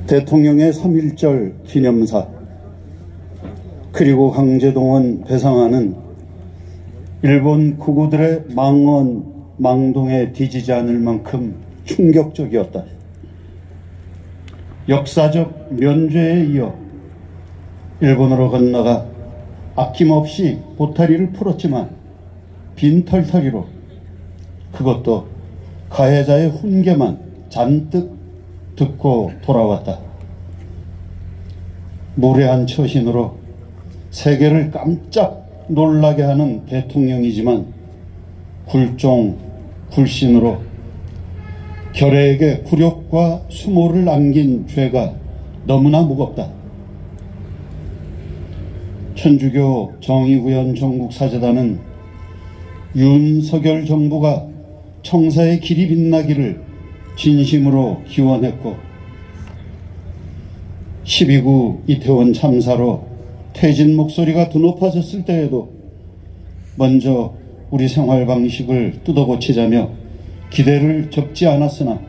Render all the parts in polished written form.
대통령의 3.1절 기념사 그리고 강제동원 배상안은 일본 극우들의 망동에 뒤지지 않을 만큼 충격적이었다. 역사적 면죄에 이어 일본으로 건너가 아낌없이 보따리를 풀었지만 빈털터리로, 그것도 가해자의 훈계만 잔뜩 듣고 돌아왔다. 무례한 처신으로 세계를 깜짝 놀라게 하는 대통령이지만 굴신으로 결의에게 굴욕과 수모를 안긴 죄가 너무나 무겁다. 천주교 정의구현 전국사재단은 윤석열 정부가 청사의 길이 빛나기를 진심으로 기원했고, 12구 이태원 참사로 퇴진 목소리가 드높아졌을 때에도 먼저 우리 생활 방식을 뜯어고치자며 기대를 접지 않았으나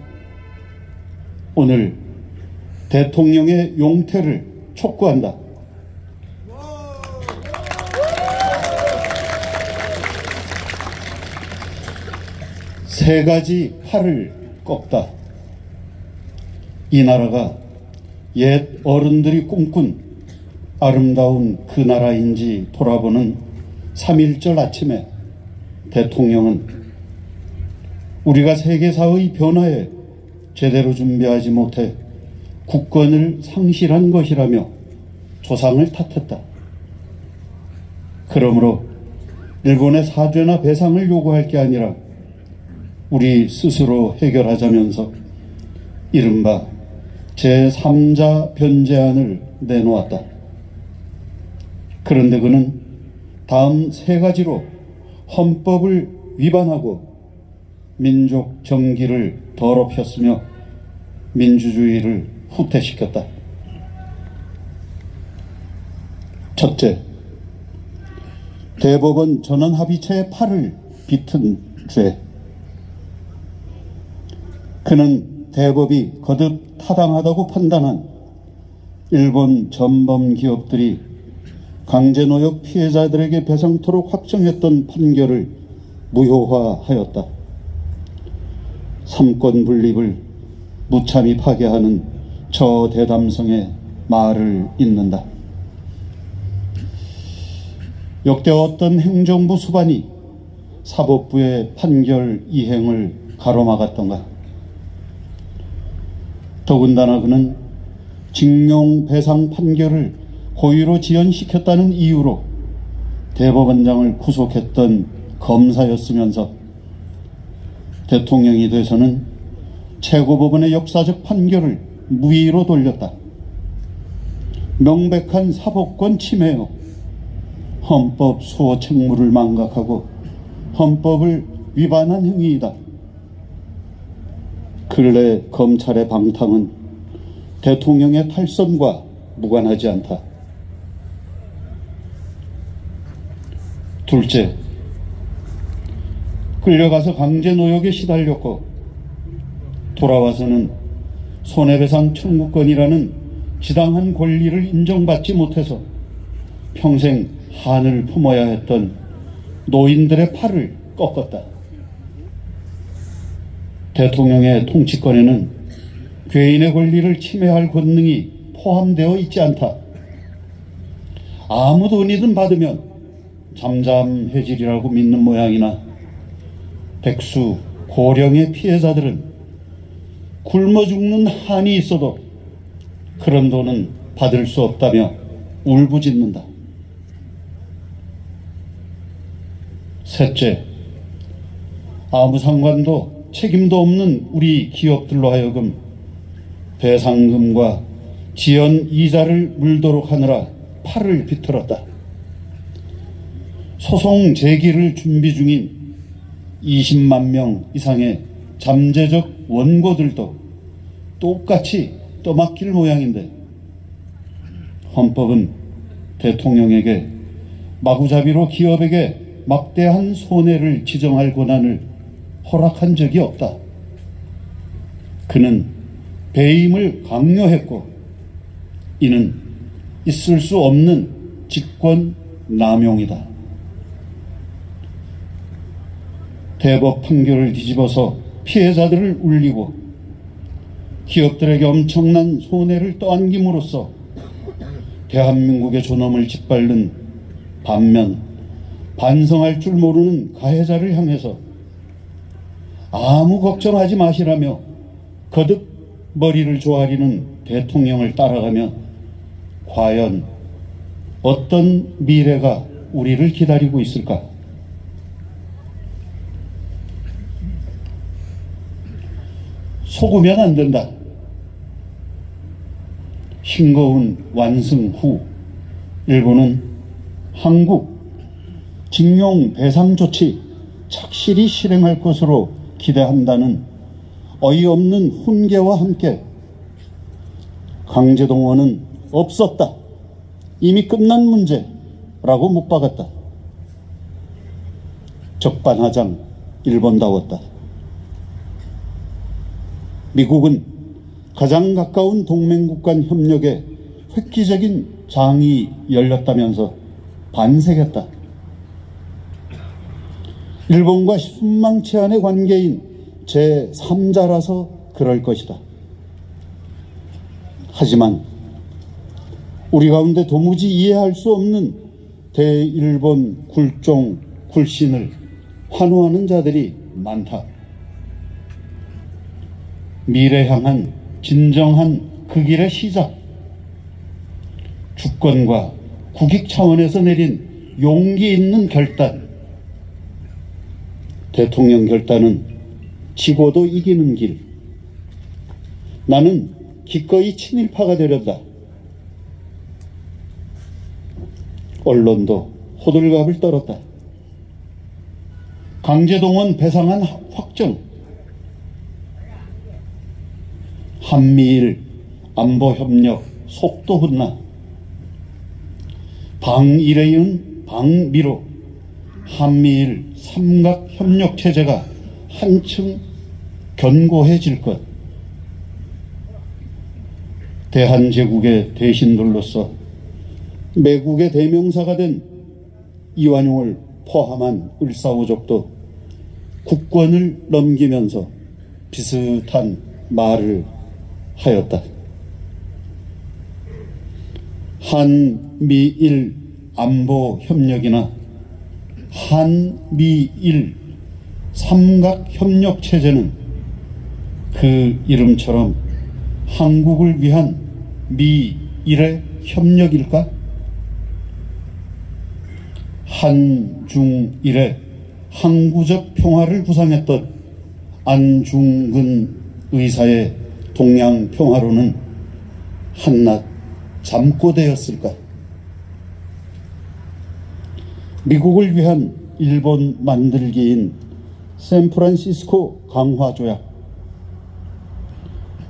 오늘 대통령의 용퇴를 촉구한다. 세 가지 팔을 꺾다. 이 나라가 옛 어른들이 꿈꾼 아름다운 그 나라인지 돌아보는 3.1절 아침에 대통령은 우리가 세계사의 변화에 제대로 준비하지 못해 국권을 상실한 것이라며 조상을 탓했다. 그러므로 일본의 사죄나 배상을 요구할 게 아니라 우리 스스로 해결하자면서 이른바 제3자 변제안을 내놓았다. 그런데 그는 다음 세 가지로 헌법을 위반하고 민족 정기를 더럽혔으며 민주주의를 후퇴시켰다. 첫째, 대법원 전원합의체의 팔을 비튼 죄. 그는 대법이 거듭 타당하다고 판단한 일본 전범 기업들이 강제노역 피해자들에게 배상토록 확정했던 판결을 무효화하였다. 삼권 분립을 무참히 파괴하는 저 대담성의 말을 잇는다. 역대 어떤 행정부 수반이 사법부의 판결 이행을 가로막았던가. 더군다나 그는 징용 배상 판결을 고의로 지연시켰다는 이유로 대법원장을 구속했던 검사였으면서 대통령이 돼서는 최고법원의 역사적 판결을 무의로 돌렸다. 명백한 사법권 침해요. 헌법 수호 책무를 망각하고 헌법을 위반한 행위이다. 근래 검찰의 방탕은 대통령의 탈선과 무관하지 않다. 둘째, 끌려가서 강제노역에 시달렸고 돌아와서는 손해배상 청구권이라는 지당한 권리를 인정받지 못해서 평생 한을 품어야 했던 노인들의 팔을 꺾었다. 대통령의 통치권에는 괴인의 권리를 침해할 권능이 포함되어 있지 않다. 아무 돈이든 받으면 잠잠해지리라고 믿는 모양이나 백수, 고령의 피해자들은 굶어 죽는 한이 있어도 그런 돈은 받을 수 없다며 울부짖는다. 셋째, 아무 상관도 책임도 없는 우리 기업들로 하여금 배상금과 지연 이자를 물도록 하느라 팔을 비틀었다. 소송 제기를 준비 중인 20만 명 이상의 잠재적 원고들도 똑같이 떠맡길 모양인데 헌법은 대통령에게 마구잡이로 기업에게 막대한 손해를 지정할 권한을 허락한 적이 없다. 그는 배임을 강요했고, 이는 있을 수 없는 직권 남용이다. 대법 판결을 뒤집어서 피해자들을 울리고 기업들에게 엄청난 손해를 떠안김으로써 대한민국의 존엄을 짓밟는 반면, 반성할 줄 모르는 가해자를 향해서 아무 걱정하지 마시라며 거듭 머리를 조아리는 대통령을 따라가면 과연 어떤 미래가 우리를 기다리고 있을까? 속으면 안 된다. 싱거운 완승 후 일본은 한국 징용 배상 조치 착실히 실행할 것으로 기대한다는 어이없는 훈계와 함께 강제동원은 없었다, 이미 끝난 문제라고 못 박았다. 적반하장 일본다웠다. 미국은 가장 가까운 동맹국 간 협력에 획기적인 장이 열렸다면서 반색했다. 일본과 순망치 않은 관계인 제3자라서 그럴 것이다. 하지만 우리 가운데 도무지 이해할 수 없는 대일본 굴종 굴신을 환호하는 자들이 많다. 미래 향한 진정한 그 길의 시작, 주권과 국익 차원에서 내린 용기 있는 결단, 대통령 결단은 지고도 이기는 길. 나는 기꺼이 친일파가 되렸다. 언론도 호들갑을 떨었다. 강제동원 배상안 확정, 한미일 안보협력 속도 혼나, 방일에 이은 방미로 한미일 삼각협력체제가 한층 견고해질 것, 대한제국의 대신들로서 매국의 대명사가 된 이완용을 포함한 을사오족도 국권을 넘기면서 비슷한 말을 하였다. 한미일 안보협력이나 한미일 삼각협력체제는 그 이름처럼 한국을 위한 미일의 협력일까? 한중일의 항구적 평화를 구상했던 안중근 의사의 동양 평화로는 한낱 잠꼬대였을까? 미국을 위한 일본 만들기인 샌프란시스코 강화조약,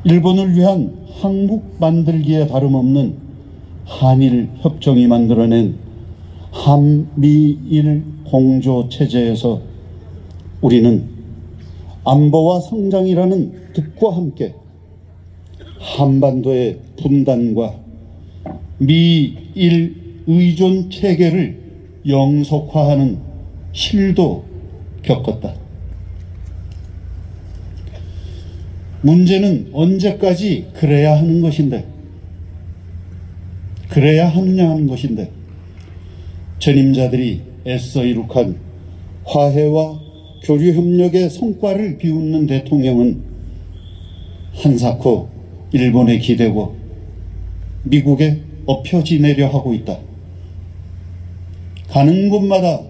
일본을 위한 한국 만들기에 다름없는 한일 협정이 만들어낸 한미일 공조체제에서 우리는 안보와 성장이라는 뜻과 함께 한반도의 분단과 미일 의존 체계를 영속화하는 실도 겪었다. 문제는 언제까지 그래야 하는 것인데, 그래야 하느냐 하는 것인데, 전임자들이 애써 이룩한 화해와 교류협력의 성과를 비웃는 대통령은 한사코 일본에 기대고 미국에 엎혀 지내려 하고 있다. 가는 곳마다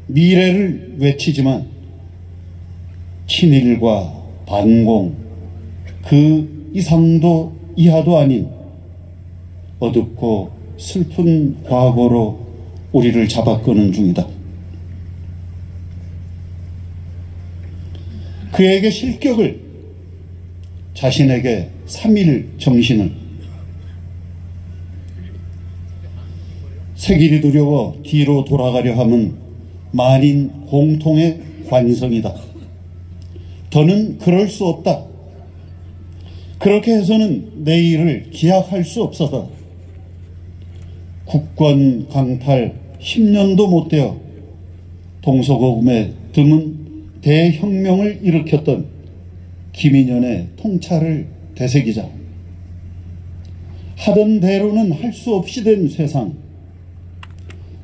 미래를 외치지만 친일과 반공, 그 이상도 이하도 아닌 어둡고 슬픈 과거로 우리를 잡아끄는 중이다. 그에게 실격을, 자신에게 3.1 정신을, 새 길이 두려워 뒤로 돌아가려 함은 만인 공통의 관성이다. 더는 그럴 수 없다. 그렇게 해서는 내일을 기약할 수 없어서 국권 강탈 10년도 못 되어 동서고금에 드문 대혁명을 일으켰던 김인연의 통찰을 되새기자 하던 대로는 할 수 없이 된 세상,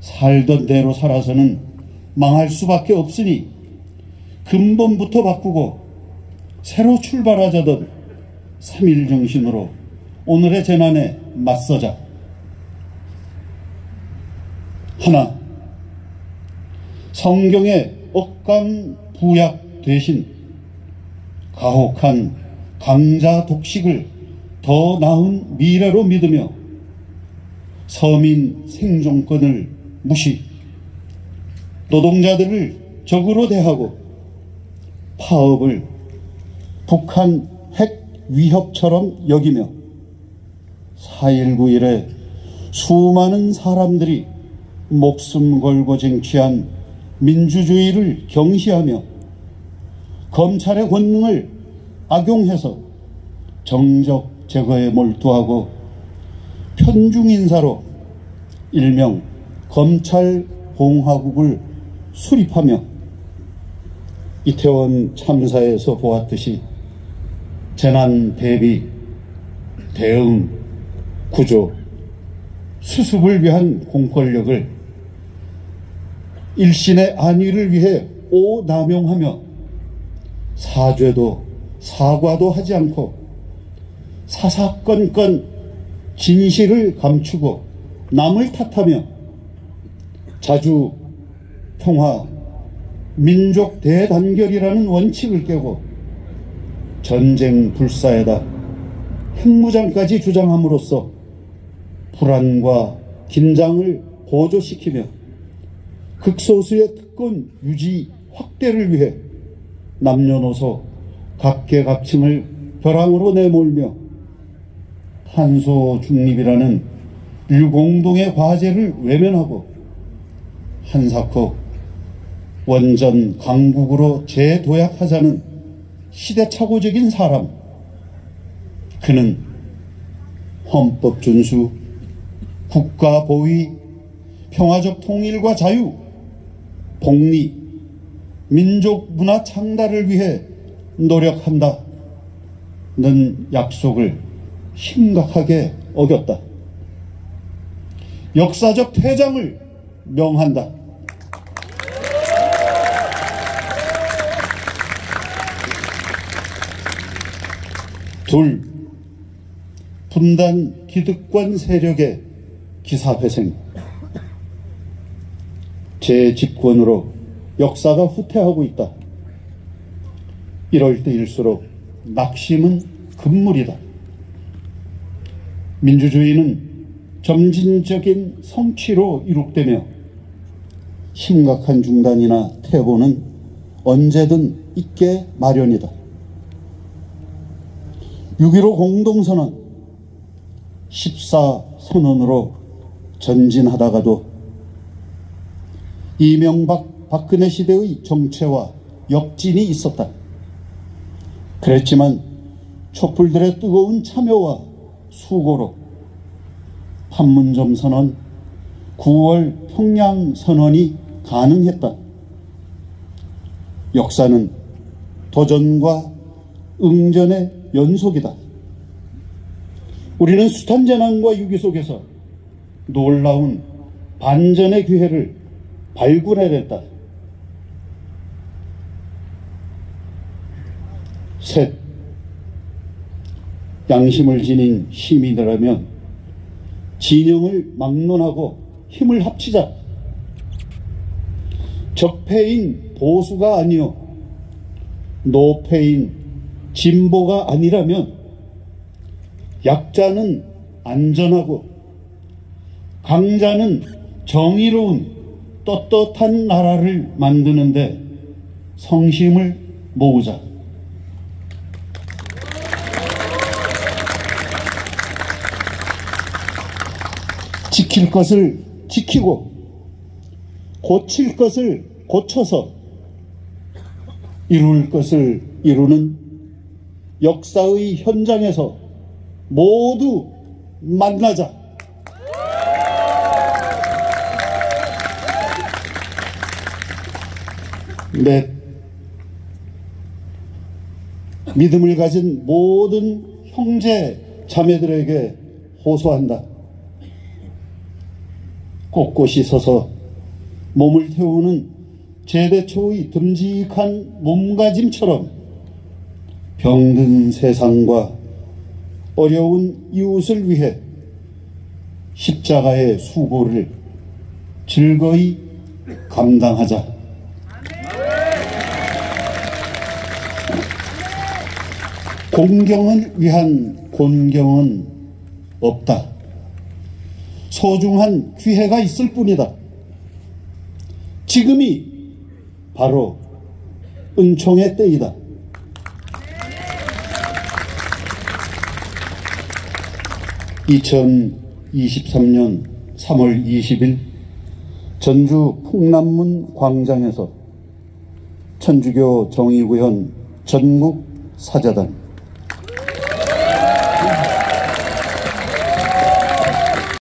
살던 대로 살아서는 망할 수밖에 없으니 근본부터 바꾸고 새로 출발하자던 3.1 정신으로 오늘의 재난에 맞서자. 하나, 성경의 억강 부약 대신 가혹한 강자 독식을 더 나은 미래로 믿으며 서민 생존권을 무시, 노동자들을 적으로 대하고 파업을 북한 핵 위협처럼 여기며 4.19 이래 수많은 사람들이 목숨 걸고 쟁취한 민주주의를 경시하며 검찰의 권능을 악용해서 정적 제거에 몰두하고 편중인사로 일명 검찰공화국을 수립하며 이태원 참사에서 보았듯이 재난 대비, 대응, 구조, 수습을 위한 공권력을 일신의 안위를 위해 오남용하며 사죄도 사과도 하지 않고 사사건건 진실을 감추고 남을 탓하며 자주 평화, 민족 대단결이라는 원칙을 깨고 전쟁 불사에다 핵무장까지 주장함으로써 불안과 긴장을 고조시키며 극소수의 특권 유지 확대를 위해 남녀노소 각계각층을 벼랑으로 내몰며 탄소 중립이라는 일공동의 과제를 외면하고 한사코 원전 강국으로 재도약하자는 시대착오적인 사람, 그는 헌법 준수, 국가 보위, 평화적 통일과 자유, 복리, 민족 문화 창달을 위해 노력한다는 약속을 심각하게 어겼다. 역사적 퇴장을 명한다. 둘, 분단 기득권 세력의 기사회생. 제 집권으로 역사가 후퇴하고 있다. 이럴 때일수록 낙심은 금물이다. 민주주의는 점진적인 성취로 이룩되며 심각한 중단이나 퇴보는 언제든 있게 마련이다. 6.15 공동선언, 14선언으로 전진하다가도 이명박 박근혜 시대의 정체와 역진이 있었다. 그랬지만 촛불들의 뜨거운 참여와 수고로 판문점 선언, 9월 평양 선언이 가능했다. 역사는 도전과 응전의 연속이다. 우리는 숱한 재난과 위기 속에서 놀라운 반전의 기회를 발굴해냈다. 셋, 양심을 지닌 시민이라면 진영을 막론하고 힘을 합치자. 적폐인 보수가 아니요 노패인 진보가 아니라면 약자는 안전하고 강자는 정의로운 떳떳한 나라를 만드는데 성심을 모으자. 지킬 것을 지키고 고칠 것을 고쳐서 이룰 것을 이루는 역사의 현장에서 모두 만나자. 넷, 믿음을 가진 모든 형제 자매들에게 호소한다. 꼿꼿이 서서 몸을 태우는 제대초의 듬직한 몸가짐처럼 병든 세상과 어려운 이웃을 위해 십자가의 수고를 즐거이 감당하자. 공경을 위한 곤경은 없다. 소중한 기회가 있을 뿐이다. 지금이 바로 은총의 때이다. (2023년 3월 20일) 전주 풍남문 광장에서 천주교 정의구현 전국 사자단